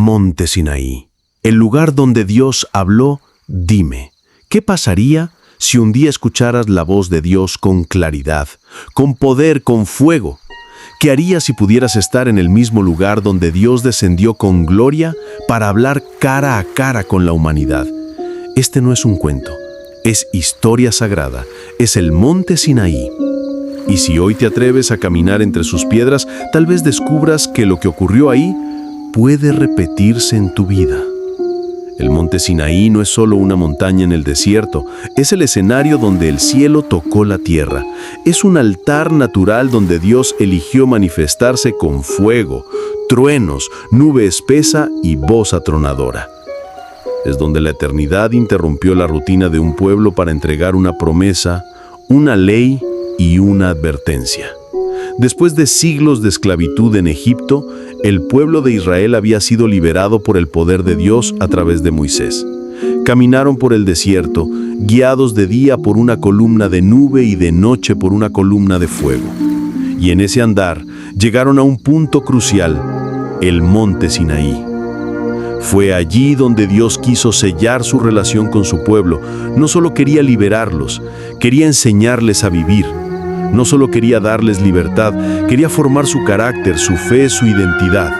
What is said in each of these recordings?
Monte Sinaí, el lugar donde Dios habló. Dime, ¿qué pasaría si un día escucharas la voz de Dios con claridad, con poder, con fuego? ¿Qué harías si pudieras estar en el mismo lugar donde Dios descendió con gloria para hablar cara a cara con la humanidad? Este no es un cuento, es historia sagrada, es el Monte Sinaí. Y si hoy te atreves a caminar entre sus piedras, tal vez descubras que lo que ocurrió ahí puede repetirse en tu vida. El Monte Sinaí no es solo una montaña en el desierto, es el escenario donde el cielo tocó la tierra. Es un altar natural donde Dios eligió manifestarse con fuego, truenos, nube espesa y voz atronadora. Es donde la eternidad interrumpió la rutina de un pueblo para entregar una promesa, una ley y una advertencia. Después de siglos de esclavitud en Egipto, el pueblo de Israel había sido liberado por el poder de Dios a través de Moisés. Caminaron por el desierto, guiados de día por una columna de nube y de noche por una columna de fuego. Y en ese andar llegaron a un punto crucial, el Monte Sinaí. Fue allí donde Dios quiso sellar su relación con su pueblo. No solo quería liberarlos, quería enseñarles a vivir. No solo quería darles libertad, quería formar su carácter, su fe, su identidad.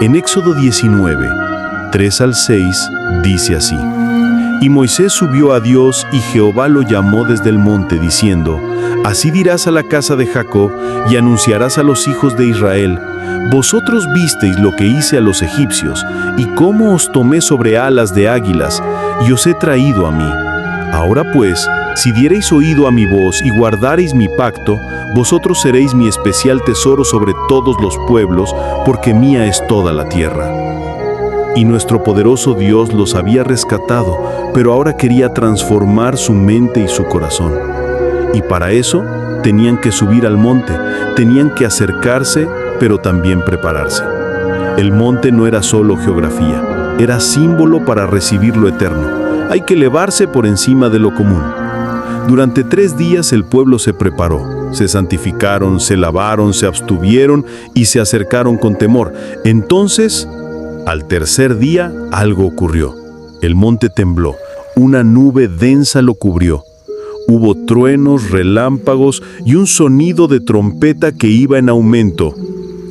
En Éxodo 19, 3 al 6, dice así: Y Moisés subió a Dios y Jehová lo llamó desde el monte, diciendo: Así dirás a la casa de Jacob y anunciarás a los hijos de Israel: Vosotros visteis lo que hice a los egipcios, y cómo os tomé sobre alas de águilas, y os he traído a mí. Ahora pues, si diereis oído a mi voz y guardareis mi pacto, vosotros seréis mi especial tesoro sobre todos los pueblos, porque mía es toda la tierra. Y nuestro poderoso Dios los había rescatado, pero ahora quería transformar su mente y su corazón. Y para eso tenían que subir al monte, tenían que acercarse, pero también prepararse. El monte no era solo geografía, era símbolo para recibir lo eterno. Hay que elevarse por encima de lo común. Durante 3 días el pueblo se preparó, se santificaron, se lavaron, se abstuvieron y se acercaron con temor. Entonces, al tercer día, algo ocurrió. El monte tembló, una nube densa lo cubrió. Hubo truenos, relámpagos y un sonido de trompeta que iba en aumento.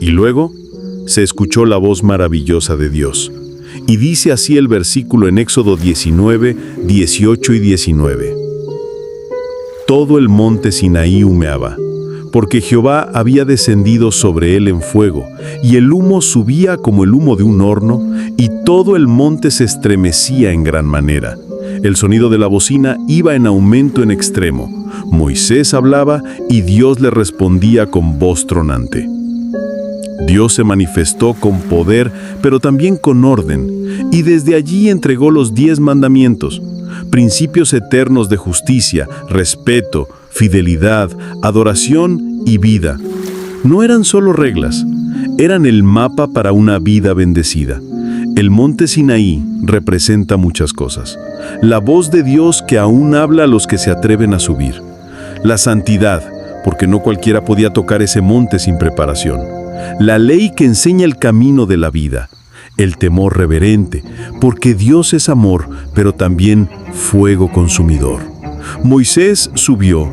Y luego se escuchó la voz maravillosa de Dios. Y dice así el versículo en Éxodo 19, 18 y 19. Todo el monte Sinaí humeaba, porque Jehová había descendido sobre él en fuego, y el humo subía como el humo de un horno, y todo el monte se estremecía en gran manera. El sonido de la bocina iba en aumento en extremo. Moisés hablaba y Dios le respondía con voz tronante. Dios se manifestó con poder, pero también con orden, y desde allí entregó los 10 mandamientos, principios eternos de justicia, respeto, fidelidad, adoración y vida. No eran solo reglas, eran el mapa para una vida bendecida. El monte Sinaí representa muchas cosas. La voz de Dios que aún habla a los que se atreven a subir. La santidad, porque no cualquiera podía tocar ese monte sin preparación. La ley que enseña el camino de la vida. El temor reverente, porque Dios es amor, pero también fuego consumidor. Moisés subió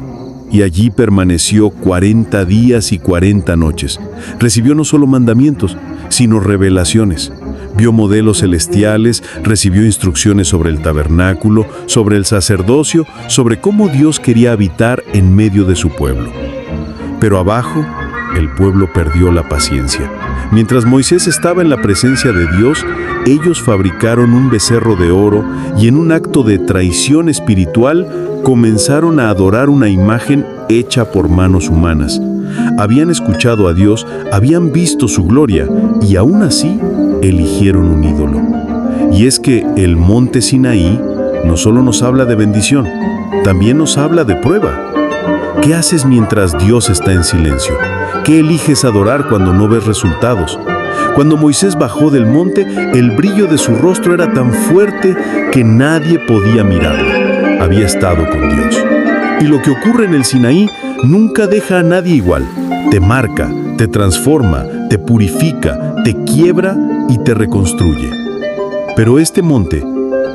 y allí permaneció 40 días y 40 noches. Recibió no solo mandamientos, sino revelaciones. Vio modelos celestiales, recibió instrucciones sobre el tabernáculo, sobre el sacerdocio, sobre cómo Dios quería habitar en medio de su pueblo. Pero abajo, el pueblo perdió la paciencia. Mientras Moisés estaba en la presencia de Dios, ellos fabricaron un becerro de oro y en un acto de traición espiritual comenzaron a adorar una imagen hecha por manos humanas. Habían escuchado a Dios, habían visto su gloria y aún así eligieron un ídolo. Y es que el monte Sinaí no solo nos habla de bendición, también nos habla de prueba. ¿Qué haces mientras Dios está en silencio? ¿Qué eliges adorar cuando no ves resultados? Cuando Moisés bajó del monte, el brillo de su rostro era tan fuerte que nadie podía mirarlo. Había estado con Dios. Y lo que ocurre en el Sinaí nunca deja a nadie igual. Te marca, te transforma, te purifica, te quiebra y te reconstruye. Pero este monte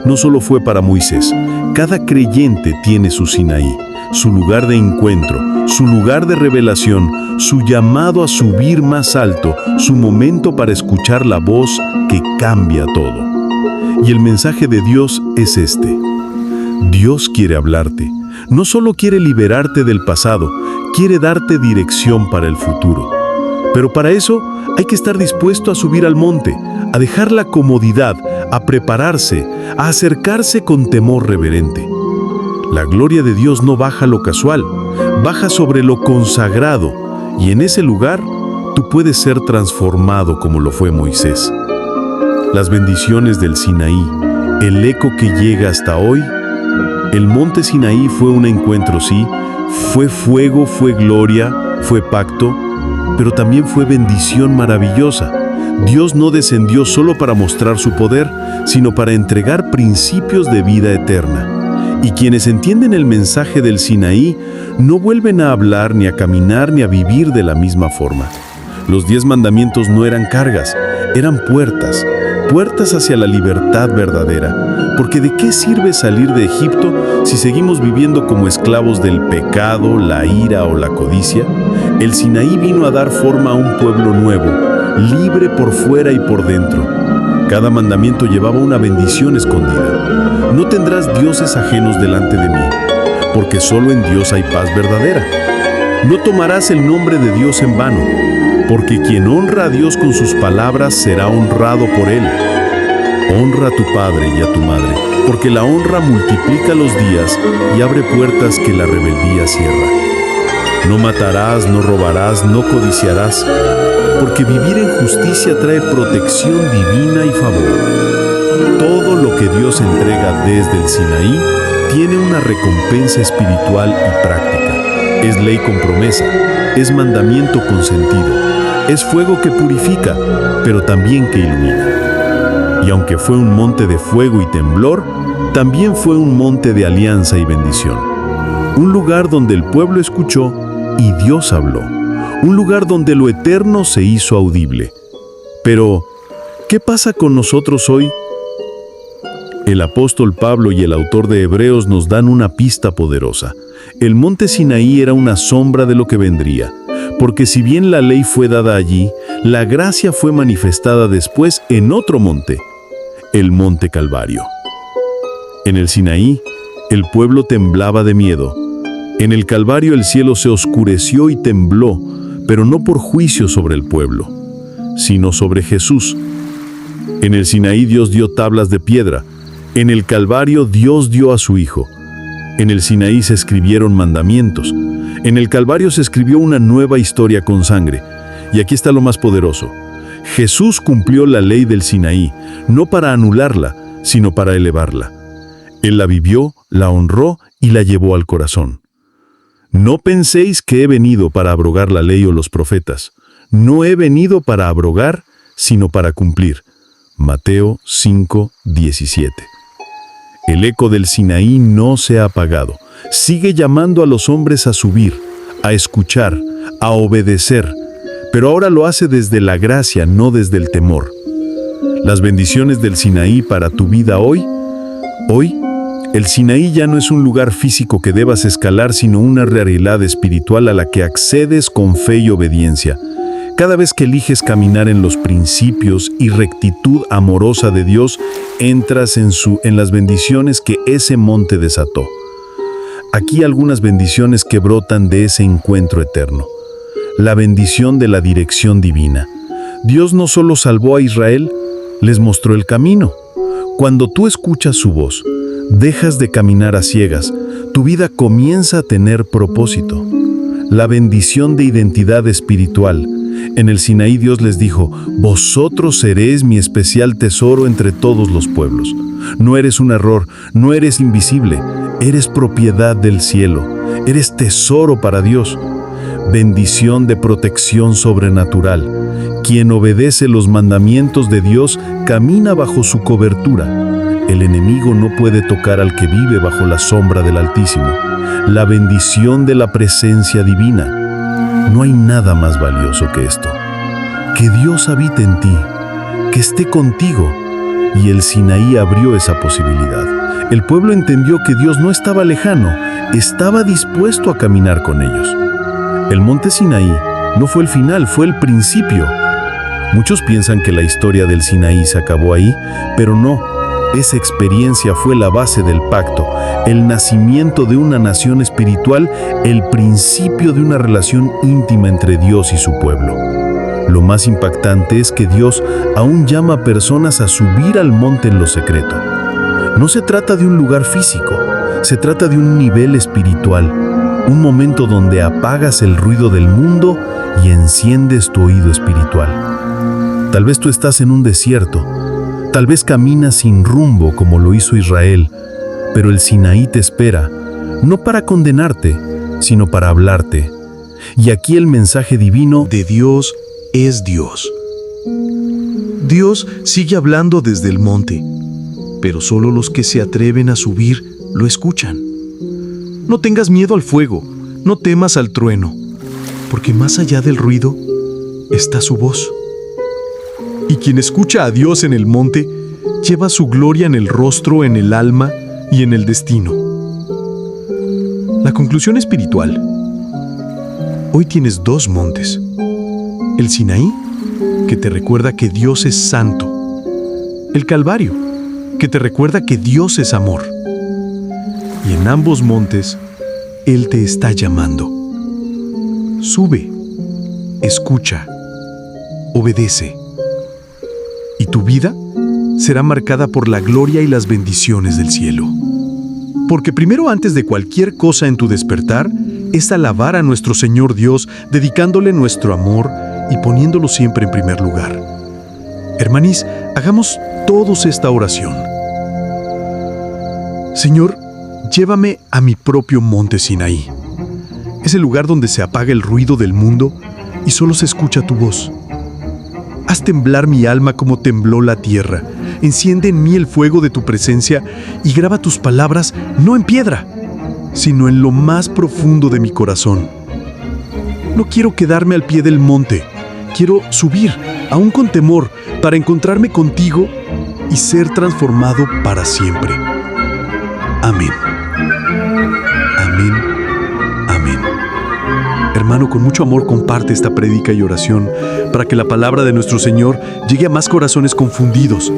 no solo fue para Moisés. Cada creyente tiene su Sinaí, su lugar de encuentro, su lugar de revelación, su llamado a subir más alto, su momento para escuchar la voz que cambia todo. Y el mensaje de Dios es este. Dios quiere hablarte. No solo quiere liberarte del pasado, quiere darte dirección para el futuro. Pero para eso hay que estar dispuesto a subir al monte, a dejar la comodidad, a prepararse, a acercarse con temor reverente. La gloria de Dios no baja lo casual, baja sobre lo consagrado, y en ese lugar tú puedes ser transformado como lo fue Moisés. Las bendiciones del Sinaí, el eco que llega hasta hoy. El monte Sinaí fue un encuentro, sí, fue fuego, fue gloria, fue pacto, pero también fue bendición maravillosa. Dios no descendió solo para mostrar su poder, sino para entregar principios de vida eterna. Y quienes entienden el mensaje del Sinaí no vuelven a hablar, ni a caminar, ni a vivir de la misma forma. Los 10 mandamientos no eran cargas, eran puertas hacia la libertad verdadera. Porque ¿de qué sirve salir de Egipto si seguimos viviendo como esclavos del pecado, la ira o la codicia? El Sinaí vino a dar forma a un pueblo nuevo, libre por fuera y por dentro. Cada mandamiento llevaba una bendición escondida. No tendrás dioses ajenos delante de mí, porque solo en Dios hay paz verdadera. No tomarás el nombre de Dios en vano, porque quien honra a Dios con sus palabras será honrado por Él. Honra a tu padre y a tu madre, porque la honra multiplica los días y abre puertas que la rebeldía cierra. No matarás, no robarás, no codiciarás, porque vivir en justicia trae protección divina y favor. Todo lo que Dios entrega desde el Sinaí tiene una recompensa espiritual y práctica. Es ley con promesa, es mandamiento con sentido, es fuego que purifica, pero también que ilumina. Y aunque fue un monte de fuego y temblor, también fue un monte de alianza y bendición. Un lugar donde el pueblo escuchó y Dios habló. Un lugar donde lo eterno se hizo audible. Pero, ¿qué pasa con nosotros hoy? El apóstol Pablo y el autor de Hebreos nos dan una pista poderosa. El monte Sinaí era una sombra de lo que vendría, porque si bien la ley fue dada allí, la gracia fue manifestada después en otro monte, el monte Calvario. En el Sinaí, el pueblo temblaba de miedo. En el Calvario el cielo se oscureció y tembló, pero no por juicio sobre el pueblo, sino sobre Jesús. En el Sinaí Dios dio tablas de piedra. En el Calvario Dios dio a su Hijo. En el Sinaí se escribieron mandamientos. En el Calvario se escribió una nueva historia con sangre. Y aquí está lo más poderoso. Jesús cumplió la ley del Sinaí, no para anularla, sino para elevarla. Él la vivió, la honró y la llevó al corazón. No penséis que he venido para abrogar la ley o los profetas. No he venido para abrogar, sino para cumplir. Mateo 5:17. El eco del Sinaí no se ha apagado. Sigue llamando a los hombres a subir, a escuchar, a obedecer, pero ahora lo hace desde la gracia, no desde el temor. Las bendiciones del Sinaí para tu vida hoy, el Sinaí ya no es un lugar físico que debas escalar, sino una realidad espiritual a la que accedes con fe y obediencia. Cada vez que eliges caminar en los principios y rectitud amorosa de Dios, entras en las bendiciones que ese monte desató. Aquí algunas bendiciones que brotan de ese encuentro eterno. La bendición de la dirección divina. Dios no solo salvó a Israel, les mostró el camino. Cuando tú escuchas su voz, dejas de caminar a ciegas, tu vida comienza a tener propósito. La bendición de identidad espiritual. En el Sinaí Dios les dijo, vosotros seréis mi especial tesoro entre todos los pueblos. No eres un error, no eres invisible, eres propiedad del cielo, eres tesoro para Dios. Bendición de protección sobrenatural. Quien obedece los mandamientos de Dios camina bajo su cobertura. El enemigo no puede tocar al que vive bajo la sombra del Altísimo. La bendición de la presencia divina. No hay nada más valioso que esto. Que Dios habite en ti, que esté contigo. Y el Sinaí abrió esa posibilidad. El pueblo entendió que Dios no estaba lejano, estaba dispuesto a caminar con ellos. El monte Sinaí no fue el final, fue el principio. Muchos piensan que la historia del Sinaí se acabó ahí, pero no. Esa experiencia fue la base del pacto, el nacimiento de una nación espiritual, el principio de una relación íntima entre Dios y su pueblo. Lo más impactante es que Dios aún llama a personas a subir al monte en lo secreto. No se trata de un lugar físico, se trata de un nivel espiritual, un momento donde apagas el ruido del mundo y enciendes tu oído espiritual. Tal vez tú estás en un desierto, tal vez caminas sin rumbo como lo hizo Israel, pero el Sinaí te espera, no para condenarte, sino para hablarte. Y aquí el mensaje divino de Dios es Dios. Dios sigue hablando desde el monte, pero solo los que se atreven a subir lo escuchan. No tengas miedo al fuego, no temas al trueno, porque más allá del ruido está su voz. Y quien escucha a Dios en el monte, lleva su gloria en el rostro, en el alma y en el destino. La conclusión espiritual. Hoy tienes dos montes. El Sinaí, que te recuerda que Dios es santo. El Calvario, que te recuerda que Dios es amor. Y en ambos montes, Él te está llamando. Sube, escucha, obedece. Y tu vida será marcada por la gloria y las bendiciones del cielo. Porque primero, antes de cualquier cosa en tu despertar, es alabar a nuestro Señor Dios, dedicándole nuestro amor y poniéndolo siempre en primer lugar. Hermanis, hagamos todos esta oración. Señor, llévame a mi propio monte Sinaí. Es el lugar donde se apaga el ruido del mundo y solo se escucha tu voz. Haz temblar mi alma como tembló la tierra. Enciende en mí el fuego de tu presencia y graba tus palabras no en piedra, sino en lo más profundo de mi corazón. No quiero quedarme al pie del monte. Quiero subir, aún con temor, para encontrarme contigo y ser transformado para siempre. Amén. Amén. Amén. Hermano, con mucho amor comparte esta prédica y oración para que la palabra de nuestro Señor llegue a más corazones confundidos